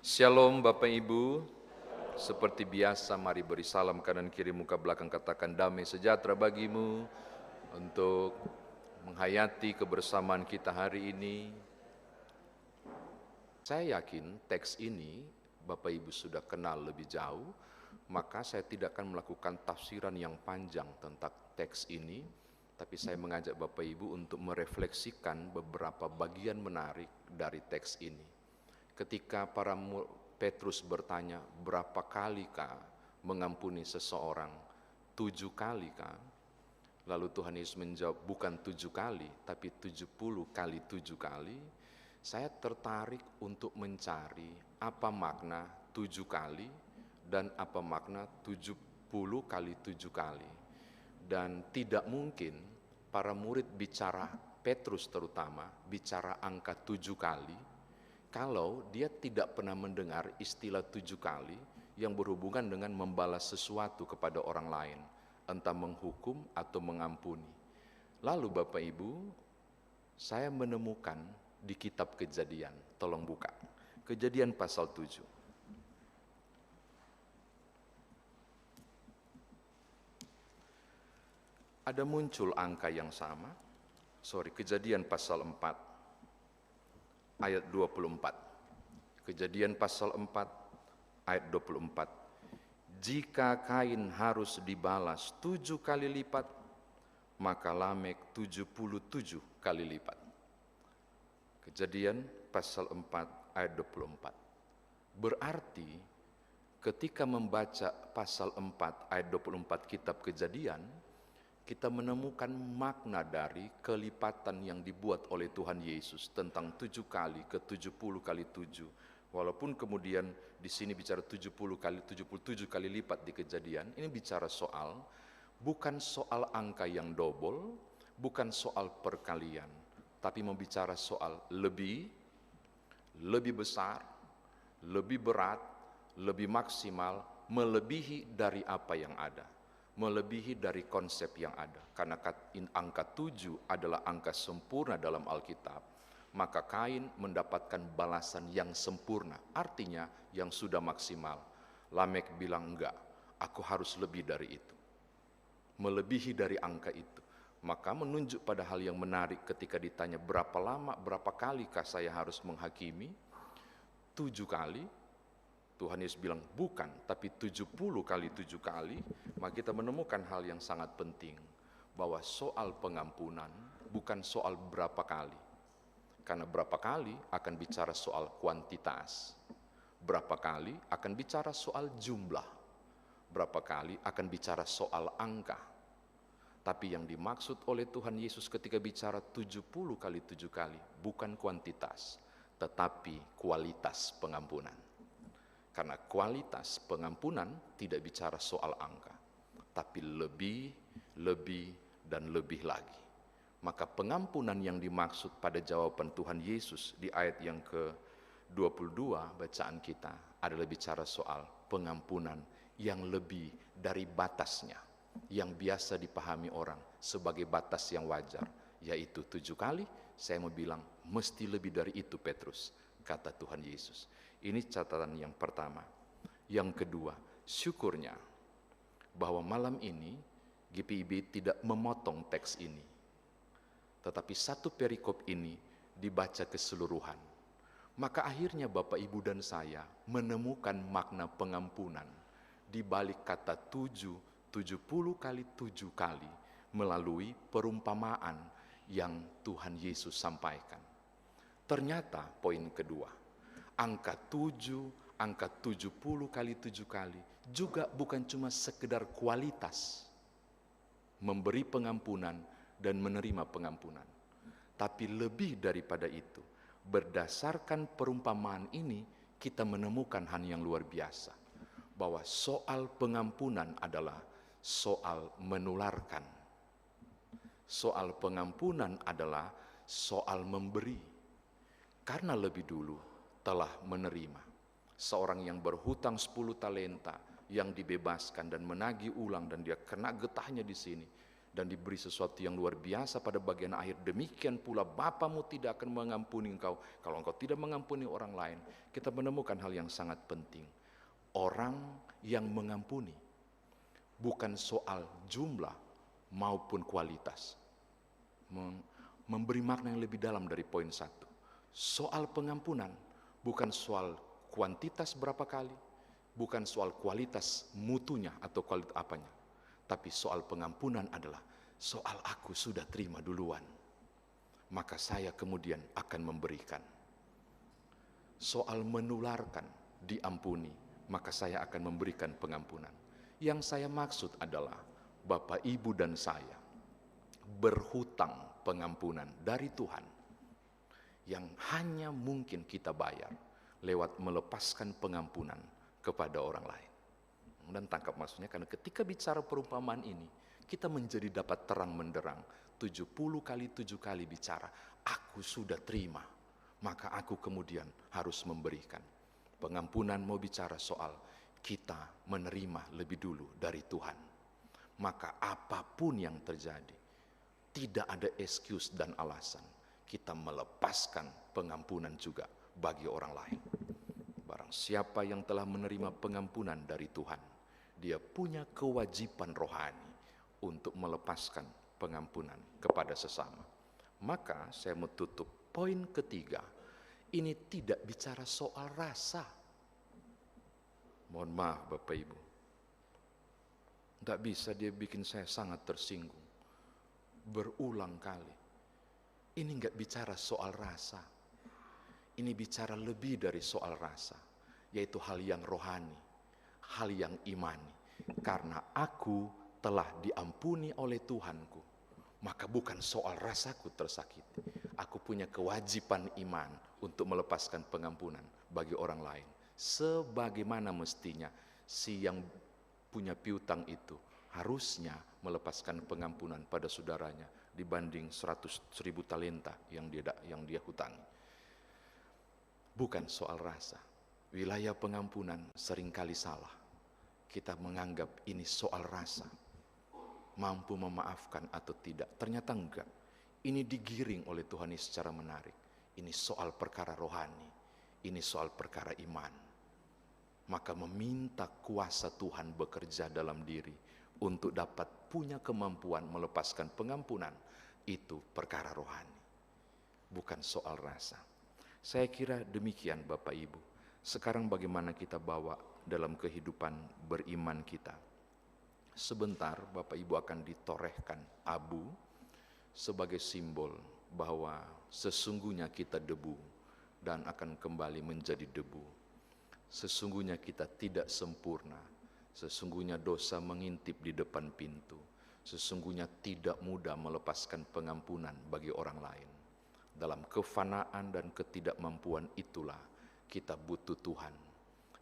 Shalom Bapak Ibu, seperti biasa mari beri salam kanan kiri muka belakang, katakan damai sejahtera bagimu untuk menghayati kebersamaan kita hari ini. Saya yakin teks ini Bapak Ibu sudah kenal lebih jauh, maka saya tidak akan melakukan tafsiran yang panjang tentang teks ini, tapi saya mengajak Bapak Ibu untuk merefleksikan beberapa bagian menarik dari teks ini. Ketika Petrus bertanya, berapa kalikah mengampuni seseorang? 7 kali kah? Lalu Tuhan Yesus menjawab, bukan 7 kali, tapi 70 kali 7 kali. Saya tertarik untuk mencari apa makna 7 kali dan apa makna 70 kali 7 kali. Dan tidak mungkin para murid bicara, Petrus terutama, bicara angka 7 kali, kalau dia tidak pernah mendengar istilah 7 kali yang berhubungan dengan membalas sesuatu kepada orang lain, entah menghukum atau mengampuni. Lalu Bapak Ibu, saya menemukan di kitab Kejadian, tolong buka, Kejadian pasal 7. Ada muncul angka yang sama, Kejadian pasal 4. Ayat 24. Kejadian pasal 4 ayat 24. Jika Kain harus dibalas 7 kali lipat, maka Lamek 77 kali lipat. Kejadian pasal 4 ayat 24. Berarti ketika membaca pasal 4 ayat 24 kitab Kejadian, kita menemukan makna dari kelipatan yang dibuat oleh Tuhan Yesus tentang 7 kali ke 70 kali 7. Walaupun kemudian di sini bicara 70 kali 77 kali lipat di Kejadian, ini bicara soal, bukan soal angka yang double, bukan soal perkalian, tapi membicara soal lebih besar, lebih berat, lebih maksimal, melebihi dari apa yang ada, melebihi dari konsep yang ada. Karena angka 7 adalah angka sempurna dalam Alkitab, maka Kain mendapatkan balasan yang sempurna, artinya yang sudah maksimal. Lamek bilang enggak, aku harus lebih dari itu, melebihi dari angka itu. Maka menunjuk pada hal yang menarik ketika ditanya berapa lama, berapa kalikah saya harus menghakimi? 7 kali. Tuhan Yesus bilang bukan, tapi 70 kali 7 kali. Maka kita menemukan hal yang sangat penting, bahwa soal pengampunan bukan soal berapa kali. Karena berapa kali akan bicara soal kuantitas, berapa kali akan bicara soal jumlah, berapa kali akan bicara soal angka. Tapi yang dimaksud oleh Tuhan Yesus ketika bicara 70 kali 7 kali bukan kuantitas, tetapi kualitas pengampunan. Karena kualitas pengampunan tidak bicara soal angka, tapi lebih, dan lebih lagi. Maka pengampunan yang dimaksud pada jawaban Tuhan Yesus di ayat yang ke-22 bacaan kita adalah bicara soal pengampunan yang lebih dari batasnya, yang biasa dipahami orang sebagai batas yang wajar, yaitu 7 kali. Saya mau bilang mesti lebih dari itu Petrus, kata Tuhan Yesus. Ini catatan yang pertama. Yang kedua, syukurnya bahwa malam ini GPIB tidak memotong teks ini, tetapi satu perikop ini dibaca keseluruhan. Maka akhirnya Bapak Ibu dan saya menemukan makna pengampunan di balik kata 70 kali 7 kali melalui perumpamaan yang Tuhan Yesus sampaikan. Ternyata poin kedua, angka 7, angka 70 kali 7 kali juga bukan cuma sekedar kualitas memberi pengampunan dan menerima pengampunan, tapi lebih daripada itu. Berdasarkan perumpamaan ini kita menemukan hal yang luar biasa, bahwa soal pengampunan adalah soal menularkan. Soal pengampunan adalah soal memberi. Karena lebih dulu telah menerima. Seorang yang berhutang 10 talenta yang dibebaskan dan menagih ulang, dan dia kena getahnya di sini. dan diberi sesuatu yang luar biasa pada bagian akhir. Demikian pula Bapamu tidak akan mengampuni engkau kalau engkau tidak mengampuni orang lain. Kita menemukan hal yang sangat penting. Orang yang mengampuni bukan soal jumlah maupun kualitas. Memberi makna yang lebih dalam dari poin 1. Soal pengampunan bukan soal kuantitas berapa kali, bukan soal kualitas mutunya atau kualitas apanya. Tapi soal pengampunan adalah soal aku sudah terima duluan, maka saya kemudian akan memberikan. Soal menularkan, diampuni, maka saya akan memberikan pengampunan. Yang saya maksud adalah Bapak, Ibu, dan saya berhutang pengampunan dari Tuhan yang hanya mungkin kita bayar lewat melepaskan pengampunan kepada orang lain. Dan tangkap maksudnya, karena ketika bicara perumpamaan ini, kita menjadi dapat terang menderang. 70 kali 7 kali bicara, aku sudah terima, maka aku kemudian harus memberikan. Pengampunan mau bicara soal kita menerima lebih dulu dari Tuhan. Maka apapun yang terjadi, tidak ada excuse dan alasan. Kita melepaskan pengampunan juga bagi orang lain. Barang siapa yang telah menerima pengampunan dari Tuhan, dia punya kewajiban rohani untuk melepaskan pengampunan kepada sesama. Maka saya mau tutup poin ketiga. Ini tidak bicara soal rasa. Mohon maaf Bapak Ibu, tidak bisa dia bikin saya sangat tersinggung berulang kali. Ini enggak bicara soal rasa. Ini bicara lebih dari soal rasa, yaitu hal yang rohani, hal yang imani. Karena aku telah diampuni oleh Tuhanku, maka bukan soal rasaku tersakiti. Aku punya kewajiban iman untuk melepaskan pengampunan bagi orang lain. Sebagaimana mestinya si yang punya piutang itu harusnya melepaskan pengampunan pada saudaranya dibanding 100.000 talenta yang dia hutangi. Bukan soal rasa. Wilayah pengampunan seringkali salah. Kita menganggap ini soal rasa, mampu memaafkan atau tidak. Ternyata enggak. Ini digiring oleh Tuhan ini secara menarik. Ini soal perkara rohani, ini soal perkara iman. Maka meminta kuasa Tuhan bekerja dalam diri untuk dapat punya kemampuan melepaskan pengampunan, itu perkara rohani, bukan soal rasa. Saya kira demikian Bapak Ibu. Sekarang bagaimana kita bawa dalam kehidupan beriman kita. Sebentar Bapak Ibu akan ditorehkan abu sebagai simbol bahwa sesungguhnya kita debu dan akan kembali menjadi debu. Sesungguhnya kita tidak sempurna. Sesungguhnya dosa mengintip di depan pintu. Sesungguhnya tidak mudah melepaskan pengampunan bagi orang lain. Dalam kefanaan dan ketidakmampuan itulah kita butuh Tuhan,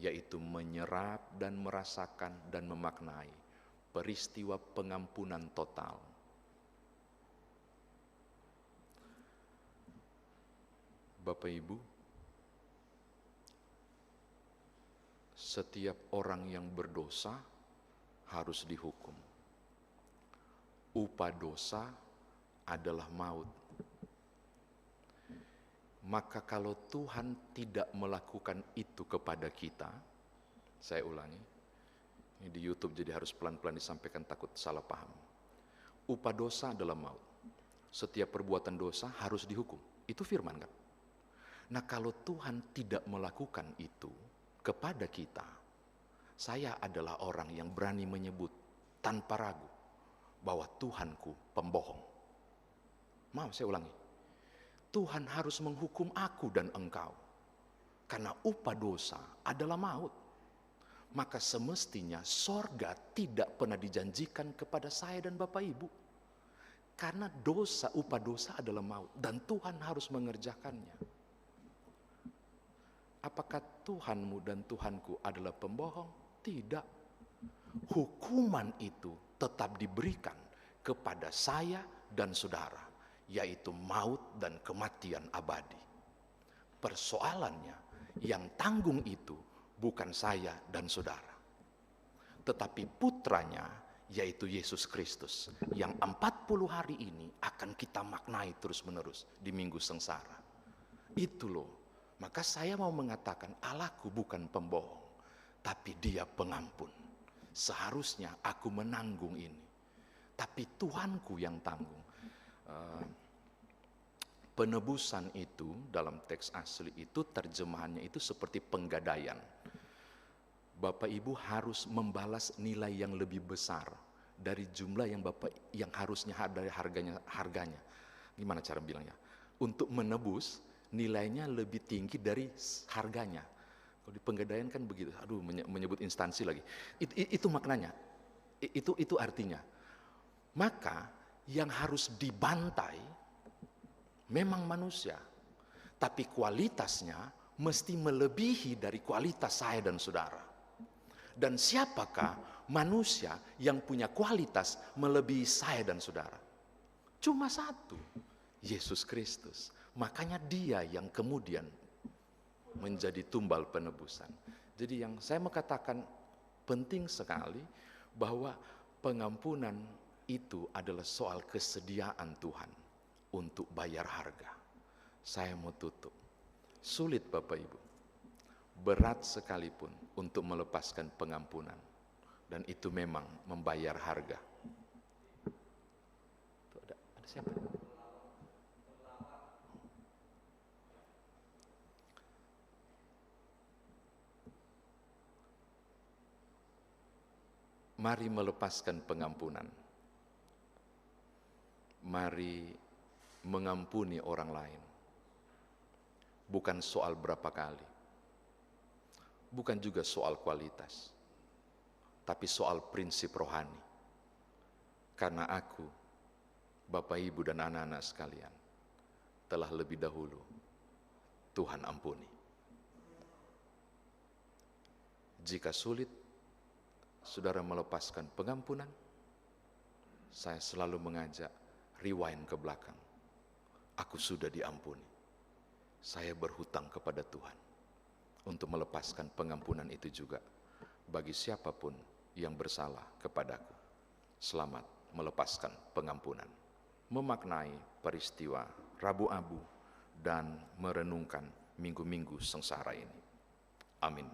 yaitu menyerap dan merasakan dan memaknai peristiwa pengampunan total. Bapak Ibu, setiap orang yang berdosa harus dihukum. Upah dosa adalah maut. Maka kalau Tuhan tidak melakukan itu kepada kita, saya ulangi, ini di YouTube jadi harus pelan-pelan disampaikan takut salah paham. Upah dosa adalah maut. Setiap perbuatan dosa harus dihukum. Itu firman kan? Nah kalau Tuhan tidak melakukan itu kepada kita, saya adalah orang yang berani menyebut tanpa ragu bahwa Tuhanku pembohong. Maaf saya ulangi. Tuhan harus menghukum aku dan engkau. Karena upah dosa adalah maut. Maka semestinya sorga tidak pernah dijanjikan kepada saya dan Bapak Ibu. Karena dosa, upah dosa adalah maut. Dan Tuhan harus mengerjakannya. Apakah Tuhanmu dan Tuhanku adalah pembohong? Tidak. Hukuman itu tetap diberikan kepada saya dan saudara, yaitu maut dan kematian abadi. Persoalannya, yang tanggung itu bukan saya dan saudara, tetapi putranya yaitu Yesus Kristus, yang 40 hari ini akan kita maknai terus-menerus di Minggu Sengsara. Itu loh, maka saya mau mengatakan Allahku bukan pembohong, tapi Dia pengampun. Seharusnya aku menanggung ini, tapi Tuhanku yang tanggung. Penebusan itu dalam teks asli itu terjemahannya itu seperti penggadaian. Bapak Ibu harus membalas nilai yang lebih besar dari jumlah yang yang harusnya dari harganya. Gimana cara bilangnya? Untuk menebus nilainya lebih tinggi dari harganya. Kalau di penggadaian kan begitu. Aduh, menyebut instansi lagi. Itu maknanya. Itu artinya. Maka yang harus dibantai memang manusia, tapi kualitasnya mesti melebihi dari kualitas saya dan saudara. Dan siapakah manusia yang punya kualitas melebihi saya dan saudara? Cuma satu, Yesus Kristus. Makanya Dia yang kemudian menjadi tumbal penebusan. Jadi yang saya mau katakan penting sekali bahwa pengampunan itu adalah soal kesediaan Tuhan untuk bayar harga. Saya mau tutup. Sulit Bapak Ibu, berat sekalipun untuk melepaskan pengampunan, dan itu memang membayar harga. Tuh, ada siapa? Mari melepaskan pengampunan. Mari mengampuni orang lain. Bukan soal berapa kali. Bukan juga soal kualitas. Tapi soal prinsip rohani. Karena aku, Bapak Ibu dan anak-anak sekalian, telah lebih dahulu Tuhan ampuni. Jika sulit saudara melepaskan pengampunan, saya selalu mengajak rewind ke belakang. Aku sudah diampuni. Saya berhutang kepada Tuhan untuk melepaskan pengampunan itu juga bagi siapapun yang bersalah kepadaku. Selamat melepaskan pengampunan. Memaknai peristiwa Rabu Abu dan merenungkan minggu-minggu sengsara ini. Amin.